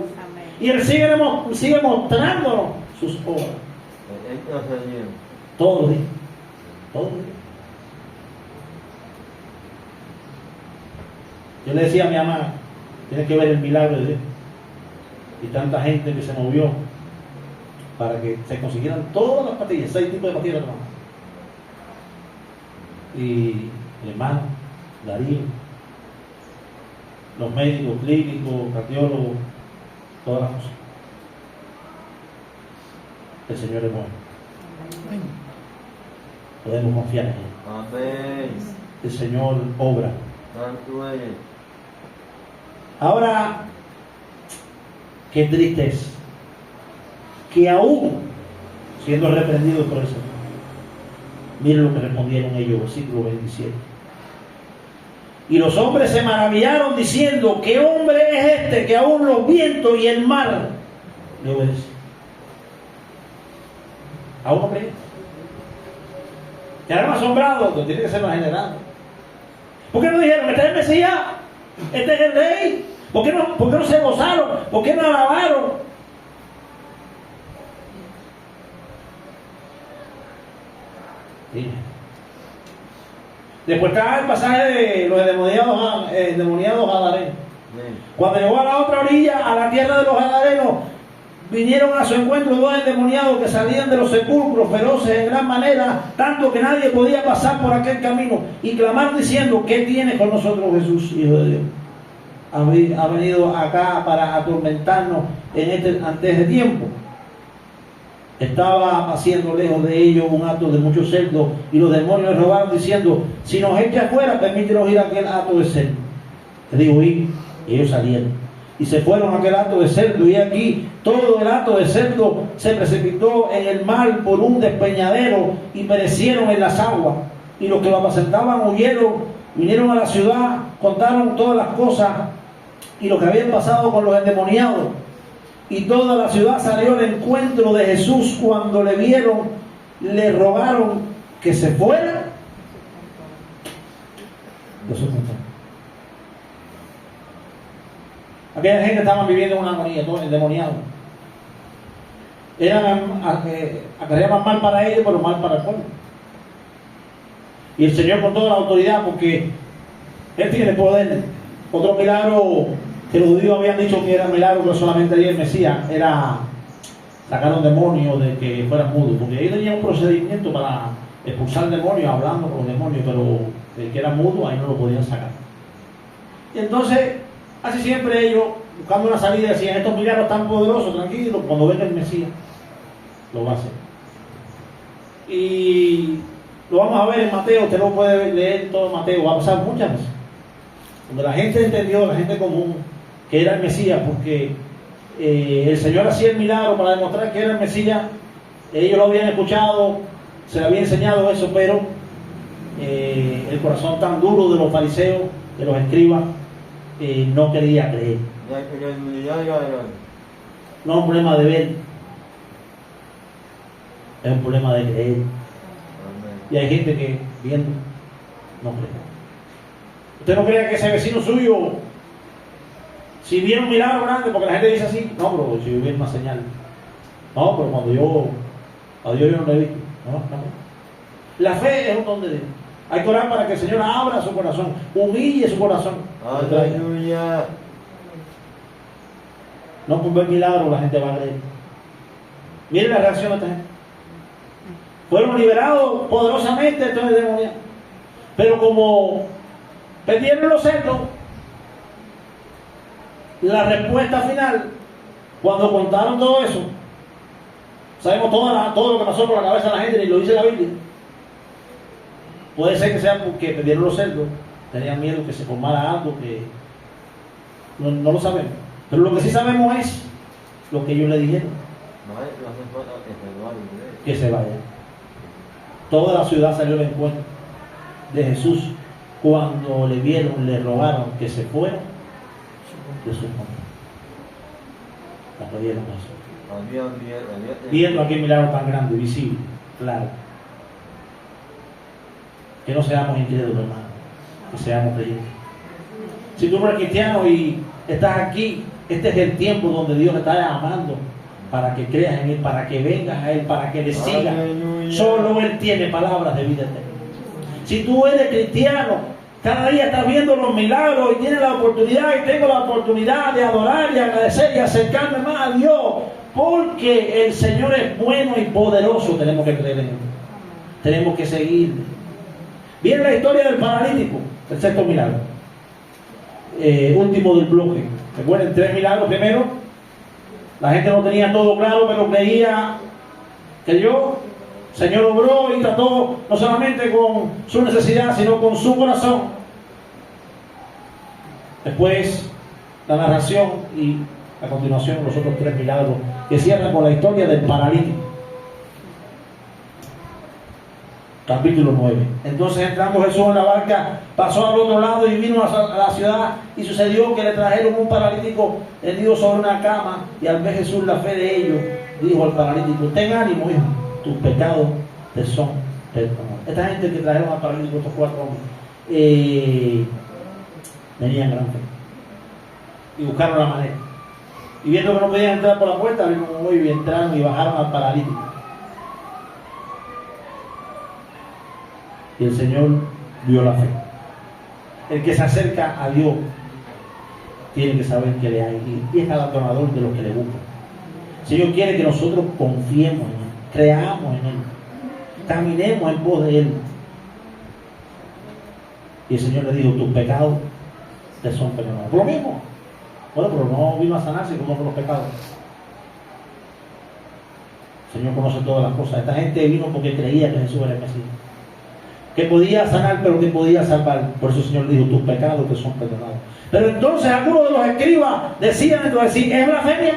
Y Él sigue mostrándonos sus obras. Todos los días. Todos los días. Yo le decía a mi mamá: tienes que ver el milagro de Dios. Y tanta gente que se movió para que se consiguieran todas las pastillas, 6 tipos de pastillas de tomar. Y el hermano Darío, los médicos, clínicos, cardiólogos, todas las cosas. El Señor es bueno. Podemos confiar en Él. Amén. El Señor obra. Santo es. Ahora, qué triste es que aún siendo reprendidos por el Señor, miren lo que respondieron ellos, versículo 27. Y los hombres se maravillaron diciendo: ¿qué hombre es este que aún los vientos y el mar le obedecen? Aún no creen. Quedaron asombrados, pero tiene que ser más general. ¿Por qué no dijeron: este es el Mesías? ¿Este es el Rey? ¿Por qué no se gozaron? ¿Por qué no alabaron? Sí. Después está el pasaje de los endemoniados gadarenos. Cuando llegó a la otra orilla, a la tierra de los gadarenos, vinieron a su encuentro dos endemoniados que salían de los sepulcros feroces en gran manera, tanto que nadie podía pasar por aquel camino, y clamaron diciendo: ¿qué tiene con nosotros Jesús, Hijo de Dios? Ha venido acá para atormentarnos ante este tiempo. Estaba haciendo lejos de ellos un hato de muchos cerdos, y los demonios les rogaron diciendo: si nos echa afuera, permítenos ir a aquel hato de cerdo. Le digo: ir. Y ellos salieron y se fueron a aquel hato de cerdo, y aquí todo el hato de cerdo se precipitó en el mar por un despeñadero y perecieron en las aguas. Y los que lo apacentaban huyeron, vinieron a la ciudad, contaron todas las cosas y lo que habían pasado con los endemoniados. Y toda la ciudad salió al encuentro de Jesús. Cuando le vieron, le rogaron que se fuera. Aquella gente estaba viviendo en una agonía, todos endemoniados. Acarreaban mal para ellos, pero mal para el pueblo. Y el Señor, con toda la autoridad, porque Él tiene poder. Otro milagro que los judíos habían dicho que era un milagro, pero solamente ahí el Mesías, era sacar a un demonio de que fueran mudos, porque ellos tenían un procedimiento para expulsar demonios, hablando con los demonios, pero el que era mudo, ahí no lo podían sacar. Y entonces, así siempre ellos, buscando una salida, decían: estos milagros tan poderosos, tranquilos, cuando venga el Mesías, lo va a hacer. Y lo vamos a ver en Mateo, usted lo puede leer todo Mateo, va a pasar muchas veces, donde la gente entendió, la gente común, que era el Mesías, porque el Señor hacía el milagro para demostrar que era el Mesías. Ellos lo habían escuchado, se le había enseñado eso, pero el corazón tan duro de los fariseos, de los escribas, no quería creer. No es un problema de ver, es un problema de creer. Y hay gente que viendo no cree. ¿Usted no cree que ese vecino suyo, si viene un milagro grande, porque la gente dice así: no, pero si hubiera una señal? No, pero a Dios yo no le he visto. No. La fe es un don de Dios. Hay que orar para que el Señor abra su corazón, humille su corazón. Aleluya. No por ver milagros la gente va a creer. Miren la reacción de esta gente. Fueron liberados poderosamente de todo el demonio. Pero como perdieron los cerdos, la respuesta final, cuando contaron todo eso, sabemos todo lo que pasó por la cabeza de la gente, y lo dice la Biblia. Puede ser que sea porque perdieron los cerdos, tenían miedo que se formara algo que no lo sabemos. Pero lo que sí sabemos es lo que ellos le dijeron: que se vaya. Toda la ciudad salió al encuentro de Jesús. Cuando le vieron, le rogaron que se fuera de su mundo. Cuando vieron eso, viendo aquel milagro tan grande, visible, claro. Que no seamos incrédulos, hermano, que seamos creyentes. Si tú no eres cristiano y estás aquí, este es el tiempo donde Dios te está llamando para que creas en Él, para que vengas a Él, para que le sigas. Solo Él tiene palabras de vida eterna. Si tú eres cristiano, cada día estás viendo los milagros y tienes la oportunidad, y tengo la oportunidad de adorar y agradecer y acercarme más a Dios, porque el Señor es bueno y poderoso. Tenemos que creer en Él, tenemos que seguirle. Viene la historia del paralítico, el sexto milagro, último del bloque. Recuerden, 3 milagros. Primero, la gente no tenía todo claro, pero creía Creyó, el Señor obró y trató no solamente con su necesidad, sino con su corazón. Después, la narración y a continuación los otros 3 milagros que cierran con la historia del paralítico. Capítulo 9. Entonces entrando Jesús en la barca, pasó al otro lado y vino a la ciudad, y sucedió que le trajeron un paralítico tendido sobre una cama, y al ver Jesús la fe de ellos, dijo al paralítico: ten ánimo, hijo, tus pecados te son perdonados. Esta gente que trajeron al paralítico, estos 4 hombres, tenían gran fe y buscaron la manera, y viendo que no podían entrar por la puerta, abrieron un hoyo y entraron y bajaron al paralítico. Y el Señor vio la fe. El que se acerca a Dios tiene que saber que le hay, y es galardonador de los que le buscan. El Señor quiere que nosotros confiemos en Él, creamos en Él, caminemos en pos de Él. Y el Señor le dijo: tus pecados te son perdonados. Por lo mismo. Bueno, pero no vino a sanarse como por los pecados. El Señor conoce todas las cosas. Esta gente vino porque creía que Jesús era el Mesías, que podía sanar, pero que podía salvar. Por eso el Señor dijo: tus pecados te son perdonados. Pero entonces algunos de los escribas decían entonces: ¿es blasfemia?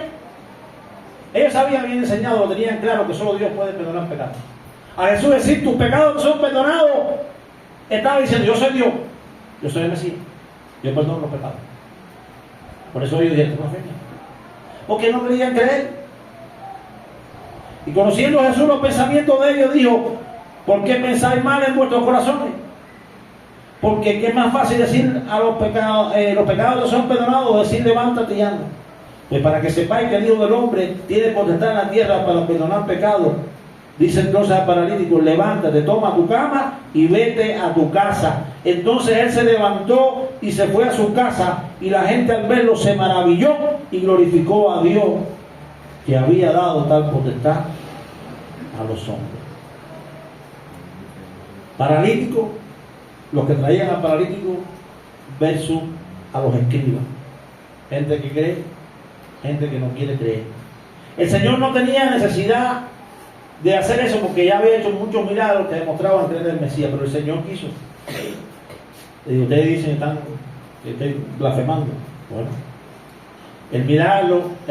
Ellos habían bien enseñado, tenían claro que solo Dios puede perdonar pecados. A Jesús decir: tus pecados te son perdonados, estaba diciendo: yo soy Dios, yo soy el Mesías, yo perdono los pecados. Por eso ellos dijeron: blasfemia, porque no querían creer. Y conociendo a Jesús los pensamientos de ellos, dijo: ¿por qué pensáis mal en vuestros corazones? Porque ¿qué es más fácil decir a los pecados te son perdonados, o decir levántate y anda? Pues para que sepáis que el Hijo del Hombre tiene potestad en la tierra para perdonar pecados. Dice entonces al paralítico: levántate, toma tu cama y vete a tu casa. Entonces él se levantó y se fue a su casa, y la gente al verlo se maravilló y glorificó a Dios, que había dado tal potestad a los hombres. Paralítico, los que traían al paralítico versus a los escribas. Gente que cree, gente que no quiere creer. El Señor no tenía necesidad de hacer eso porque ya había hecho muchos milagros que demostraban creer en el Mesías, pero el Señor quiso. Y ustedes dicen que estoy blasfemando. Bueno, el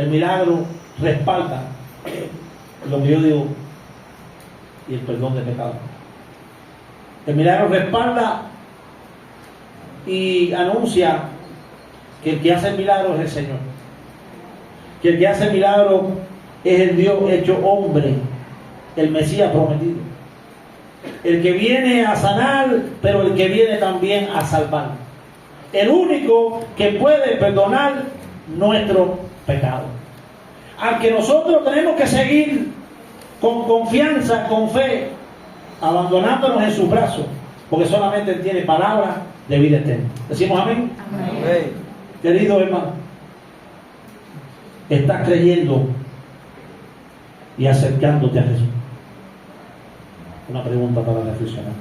milagro respalda lo que yo digo y el perdón de pecados. El milagro respalda y anuncia que el que hace el milagro es el Señor, que el que hace el milagro es el Dios hecho hombre, el Mesías prometido, el que viene a sanar, pero el que viene también a salvar, el único que puede perdonar nuestros pecados, al que nosotros tenemos que seguir con confianza, con fe, abandonándonos en sus brazos, porque solamente Él tiene palabra de vida eterna. ¿Decimos amén? Amén. Querido hermano, ¿estás creyendo y acercándote a Jesús? Una pregunta para reflexionar.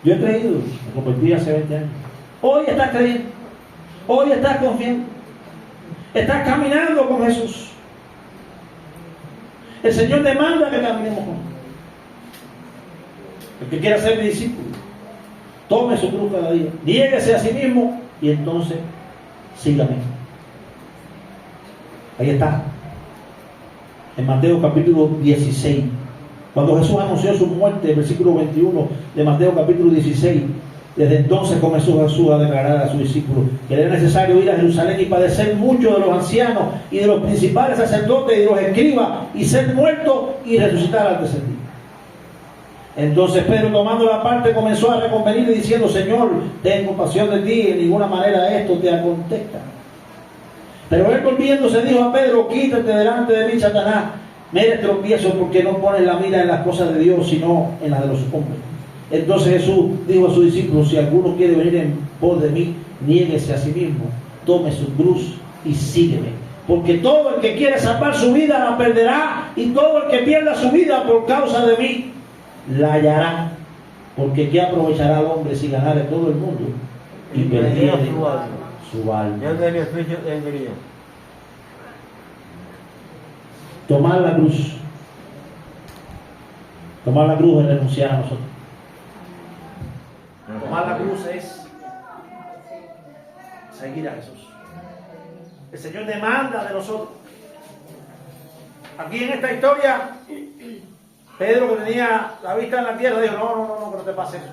Yo he creído, me convertí hace 20 años. Hoy estás creyendo, hoy estás confiando, estás caminando con Jesús. El Señor demanda que caminemos con Él. El que quiera ser mi discípulo, tome su cruz cada día, niéguese a sí mismo y entonces sígame. Ahí está, en Mateo capítulo 16, cuando Jesús anunció su muerte, el versículo 21 de Mateo capítulo 16. Desde entonces comenzó Jesús a declarar a sus discípulos que era necesario ir a Jerusalén y padecer mucho de los ancianos y de los principales sacerdotes y de los escribas, y ser muerto y resucitar al tercer día. Entonces Pedro, tomando la parte, comenzó a reconvenirle diciendo: Señor, ten compasión de ti, en ninguna manera esto te acontezca. Pero él, volviéndose, dijo a Pedro: quítate delante de mí, Satanás, me eres tropiezo, porque no pones la mira en las cosas de Dios, sino en las de los hombres. Entonces Jesús dijo a sus discípulos: si alguno quiere venir en pos de mí, niéguese a sí mismo, tome su cruz y sígueme. Porque todo el que quiere salvar su vida la perderá, y todo el que pierda su vida por causa de mí la hallará. Porque ¿qué aprovechará al hombre si ganare todo el mundo y perdiere su alma? tomar la cruz. Tomar la cruz es renunciar a nosotros. Tomar la cruz es seguir a Jesús. El Señor demanda de nosotros. Aquí en esta historia, Pedro, que tenía la vista en la tierra, dijo, no, que no te pase eso.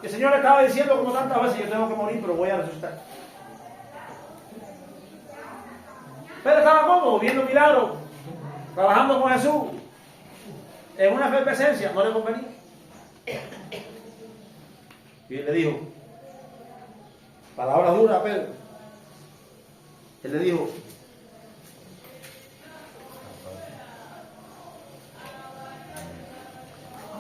El Señor le estaba diciendo como tantas veces, yo tengo que morir, pero voy a resucitar. Pedro estaba cómodo, viendo milagros, trabajando con Jesús, en una efervescencia, no le convenía. Y él le dijo, palabra dura a Pedro. Él le dijo,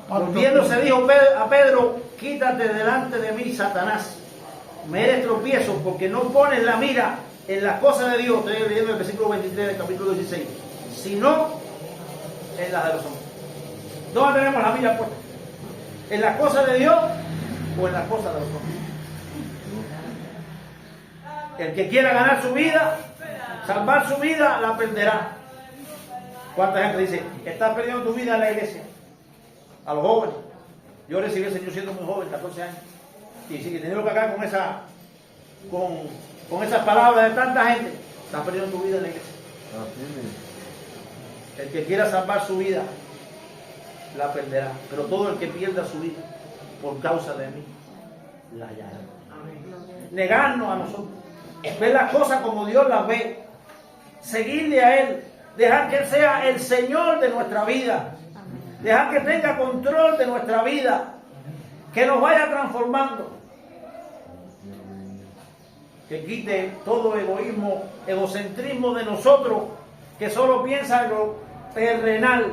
volviéndose dijo a Pedro, quítate delante de mí, Satanás. Me eres tropiezo porque no pones la mira en las cosas de Dios. Estoy leyendo el versículo 23 del capítulo 16. Sino en las de los hombres. ¿Dónde tenemos la mira puesta? ¿En las cosas de Dios o en las cosas de los hombres? El que quiera ganar su vida, salvar su vida, la perderá. ¿Cuánta gente dice, estás perdiendo tu vida en la iglesia? A los jóvenes. Yo recibí el Señor siendo muy joven, 14 años. Y sigue teniendo que acá con esas palabras de tanta gente. Estás perdiendo tu vida en la iglesia. El que quiera salvar su vida, la perderá. Pero todo el que pierda su vida por causa de mí, la hallará. Negarnos a nosotros. Ver las cosas como Dios las ve. Seguirle a Él. Dejar que Él sea el Señor de nuestra vida. Dejar que tenga control de nuestra vida. Que nos vaya transformando. Que quite todo egoísmo, egocentrismo de nosotros, que solo piensa en lo terrenal.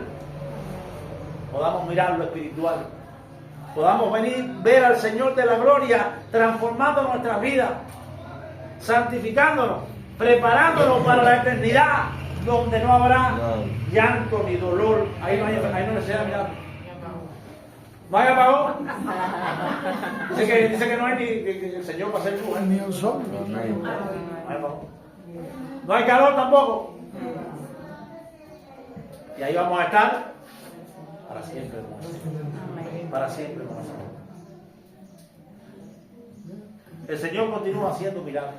Podamos mirar lo espiritual. Podamos ver al Señor de la gloria transformando nuestras vidas, santificándonos, preparándonos para la eternidad, donde no habrá llanto ni dolor. Ahí no necesita mirar. ¿No hay apagón? Dice que no hay ni el Señor para hacer luz. Ni el sol. No hay apagón. No hay calor tampoco. Y ahí vamos a estar para siempre, hermanos. Para siempre, hermanos. El Señor continúa haciendo milagros.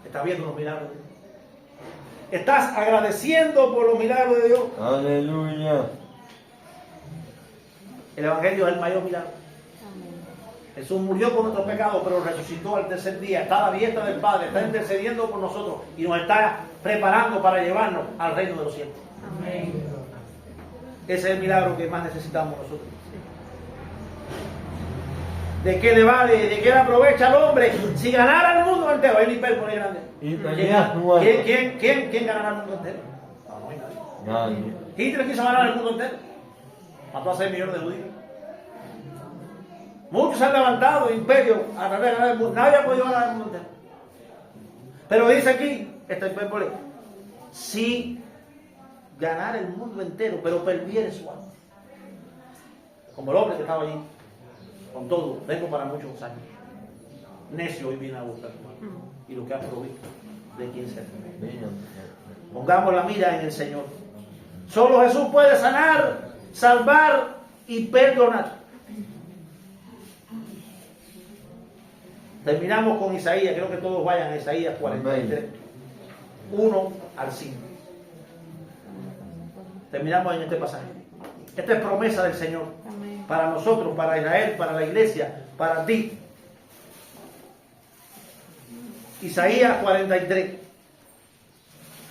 ¿Estás viendo los milagros de Dios? ¿Estás agradeciendo por los milagros de Dios? Aleluya. El Evangelio es el mayor milagro. Jesús murió por nuestros pecados, pero resucitó al tercer día. Está a la diestra del Padre, está intercediendo por nosotros y nos está preparando para llevarnos al reino de los cielos. Amén. Ese es el milagro que más necesitamos nosotros. ¿De qué le vale, de qué le aprovecha al hombre si ganara el mundo entero? Hay un hipérbole grande. ¿Quién ganará el mundo entero? No hay nadie. Hitler quiso ganar el mundo entero. Mató a 6 millones de judíos. Muchos han levantado imperios a través de ganar el mundo. Nadie ha podido ganar el mundo entero. Pero dice aquí, esta hipérbole, si ganara el mundo entero, pero perdiera su alma. Como el hombre que estaba allí, con todo, vengo para muchos años. Necio hoy viene a buscar y lo que ha provisto, de quién se teme. Pongamos la mira en el Señor. Solo Jesús puede sanar, salvar y perdonar. Terminamos con Isaías, creo que todos vayan a Isaías 43, 1 al 5. Terminamos en este pasaje. Esta es promesa del Señor. Amén. Para nosotros, para Israel, para la iglesia, para ti. Isaías 43,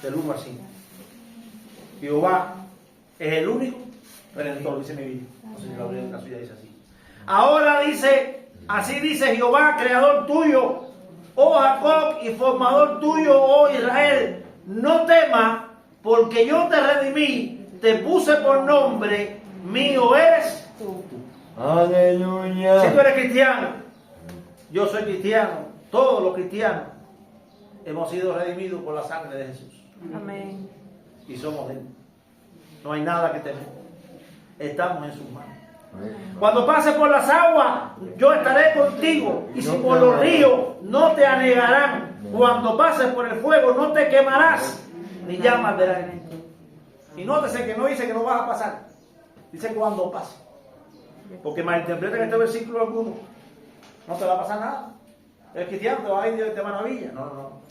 del 1 al 5. Jehová es el único redentor, dice mi Biblia. No sé si la suya dice así. Ahora dice, así dice Jehová, creador tuyo, oh Jacob, y formador tuyo, oh Israel. No temas, porque yo te redimí, te puse por nombre, mío eres tú. Aleluya. Si tú eres cristiano, yo soy cristiano, todos los cristianos hemos sido redimidos por la sangre de Jesús. Amén. Y somos de Él. No hay nada que temer. Estamos en sus manos. Cuando pases por las aguas, yo estaré contigo. Y si por los ríos, no te anegarán. Cuando pases por el fuego, no te quemarás. ni llama al verano. Y nótese que no dice que no vas a pasar, dice cuando pase. Porque malinterpretan este versículo alguno, no te va a pasar nada. El cristiano te va a ir de maravilla. No.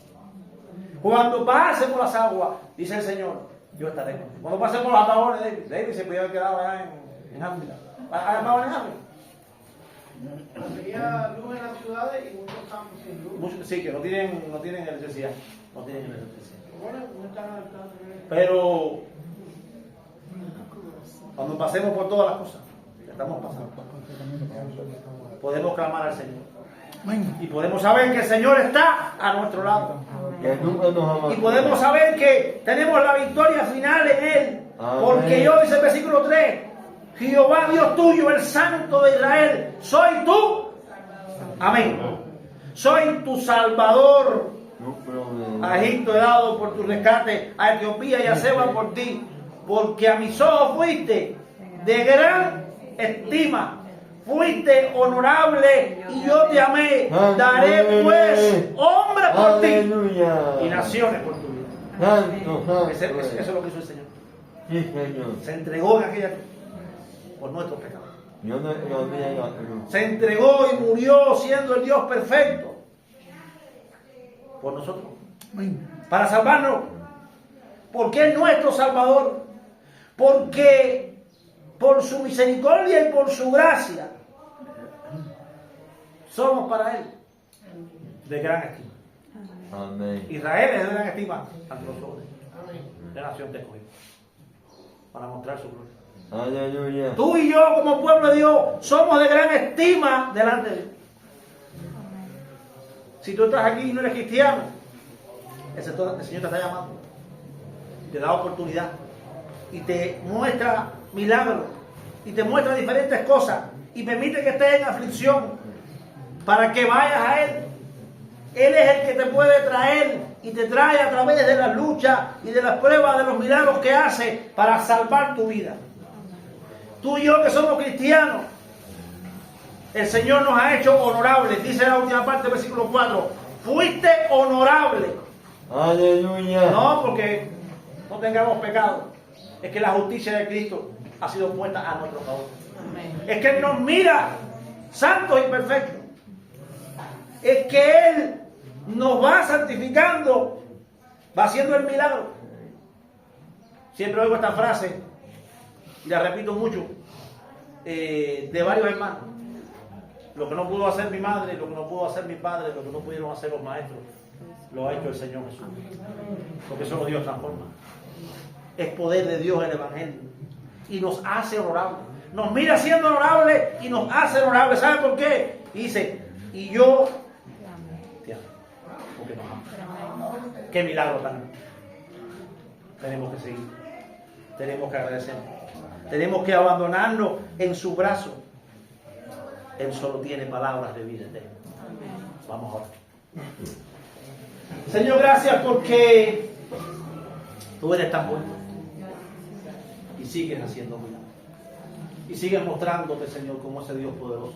Cuando pase por las aguas, dice el Señor, yo estaré contigo. Cuando pase por los atajones, David se podía haber quedado allá en África. ¿Ha llamado en África? Había luz en las ciudades y muchos campos sin luz. Muchos sí, que no tienen electricidad. No tienen electricidad. Bueno, no están al alcance. Pero cuando pasemos por todas las cosas que estamos pasando, podemos clamar al Señor. Y podemos saber que el Señor está a nuestro lado. Que nunca nos Y podemos saber que tenemos la victoria final en Él. Amén. Porque yo, dice el versículo 3, Jehová Dios tuyo, el Santo de Israel, soy tú. Amén. Soy tu Salvador. A Egipto he dado por tu rescate, a Etiopía y a Seba por ti, porque a mis ojos fuiste de gran estima, fuiste honorable y yo te amé. Daré pues hombre por ti y naciones por tu vida. Eso es lo que hizo el Señor. Sí, Señor. Se entregó en aquella por nuestros pecados. Yo no olvidé la cruz. Se entregó y murió siendo el Dios perfecto por nosotros, para salvarnos, porque es nuestro Salvador, porque por su misericordia y por su gracia somos para Él de gran estima. Amén. Israel es de gran estima ante nosotros, de la nación que escogió, para mostrar su gloria. Aleluya. Tú y yo como pueblo de Dios somos de gran estima delante de Dios. Si tú estás aquí y no eres cristiano, el Señor te está llamando, te da oportunidad y te muestra milagros y te muestra diferentes cosas y permite que estés en aflicción para que vayas a Él. Él es el que te puede traer y te trae a través de las luchas y de las pruebas, de los milagros que hace para salvar tu vida. Tú y yo que somos cristianos, el Señor nos ha hecho honorables. Dice la última parte del versículo 4. Fuiste honorable. Aleluya. No porque no tengamos pecado. Es que la justicia de Cristo ha sido puesta a nuestro favor. Es que Él nos mira santos y perfectos. Es que Él nos va santificando, va haciendo el milagro. Siempre oigo esta frase, y la repito mucho, de varios hermanos. Lo que no pudo hacer mi madre, lo que no pudo hacer mi padre, lo que no pudieron hacer los maestros, lo ha hecho el Señor Jesús. Porque solo Dios transforma. Es poder de Dios el Evangelio. Y nos hace honorables. Nos mira siendo honorables y nos hace honorables. ¿Sabe por qué? Y dice, y yo te amo. Porque nos ama. Qué milagro tan grande. Tenemos que seguir. Tenemos que agradecer. Tenemos que abandonarnos en su brazo. Él solo tiene palabras de vida eterna. Vamos a orar. Señor, gracias porque tú eres tan bueno. Y sigues haciendo milagros. Y sigues mostrándote, Señor, como ese Dios poderoso.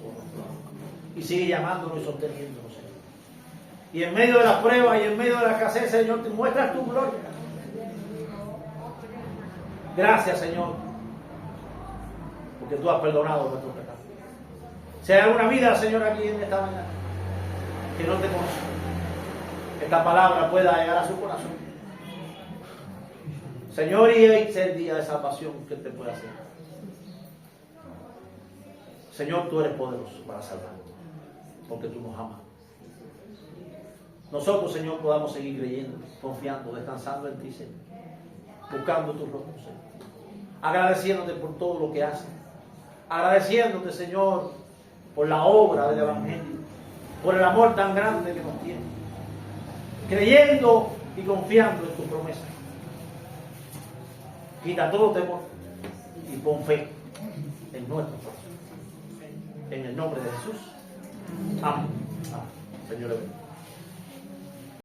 Y sigues llamándonos y sosteniéndonos, Señor. Y en medio de la prueba y en medio de la escasez, Señor, te muestras tu gloria. Gracias, Señor, porque tú has perdonado nuestros pecados. Si hay alguna vida, Señor, aquí en esta mañana que no te conoce, esta palabra pueda llegar a su corazón. Señor, y hoy sea el día de salvación que Él te puede hacer. Señor, tú eres poderoso para salvarnos, porque tú nos amas. Nosotros, Señor, podamos seguir creyendo, confiando, descansando en ti, Señor, buscando tu rostro, Señor, agradeciéndote por todo lo que haces, agradeciéndote, Señor, por la obra del Evangelio, por el amor tan grande que nos tiene, creyendo y confiando en tu promesa. Quita todo temor y pon fe en nuestro corazón. En el nombre de Jesús. Amén. Amén. Señor, bendiga.